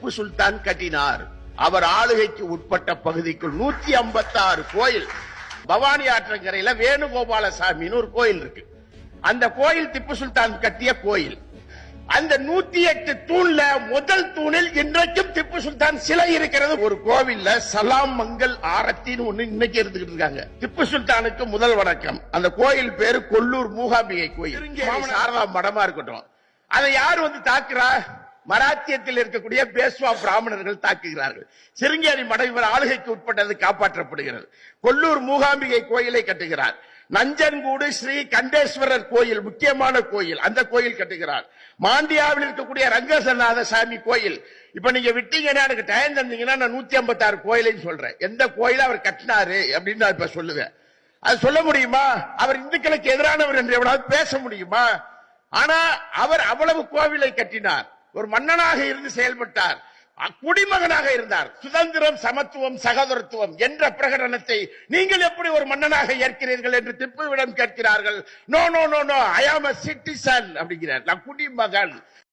திப்பு சுல்தான் கட்டினார். அவர் ஆளுகைக்கு உட்பட்ட பகுதிக்குள் 156 கோயில். பவானி ஆற்றங்கரையில வேணுகோபாலசாமின்னு ஒரு கோயில் இருக்கு. அந்த கோயில் திப்பு சுல்தான் கட்டிய கோயில். அந்த 108 தூண்ல முதல் தூணில் இன்றைக்கும் திப்பு சுல்தான் சிலை இருக்கிறது. ஒரு கோவில்ல சலாம் மங்கல் ஆரத்தின்னு ஒண்ணு இன்னைக்கு எடுத்துக்கிட்டு இருக்காங்க. திப்பு சுல்தானுக்கு முதல் வணக்கம். அந்த கோயில் பேரு கொல்லூர் மூகாம்பிகை கோயில். சாரதா மடமா இருக்கட்டும். அதை யார் வந்து தாக்குறா? மராத்தியத்தில் இருக்கக்கூடிய பேஸ்வா பிராமணர்கள் தாக்குகிறார்கள். சிருங்கேரி மடம் இவர் ஆளுகைக்கு உட்பட்டது காப்பாற்றப்படுகிறது. கொல்லூர் மூகாம்பிகை கோயிலை கட்டுகிறார். நஞ்சன்கூடு ஸ்ரீ கண்டேஸ்வரர் கோயில் முக்கியமான கோயில். அந்த கோயில் கட்டுகிறார். மாண்டியாவில் இருக்கக்கூடிய ரங்கநாத சாமி கோயில். இப்ப நீங்க விட்டீங்கன்னா எனக்கு டைம் தந்தீங்கன்னா நான் 156 கோயிலையும் சொல்றேன். எந்த கோயில அவர் கட்டினாரு அப்படின்னு நான் இப்ப சொல்லுவேன். அது சொல்ல முடியுமா? அவர் இந்துக்களுக்கு எதிரானவர் என்று எவ்வளவு பேச முடியுமா? ஆனா அவர் அவ்வளவு கோவிலை கட்டினார். ஒரு மன்னனாக இருந்து செயல்பட்டார். குடிமகனாக இருந்தார். சுதந்திரம், சமத்துவம், சகோதரத்துவம் என்ற பிரகடனத்தை நீங்கள் எப்படி ஒரு மன்னனாக ஏற்கிறீர்கள் என்று திப்புவிடம் கேட்கிறார்கள். நோ நோ நோ நோ, ஐ ஆம் எ சிட்டிசன் அப்படிங்கிறார். நான் குடிமகன்.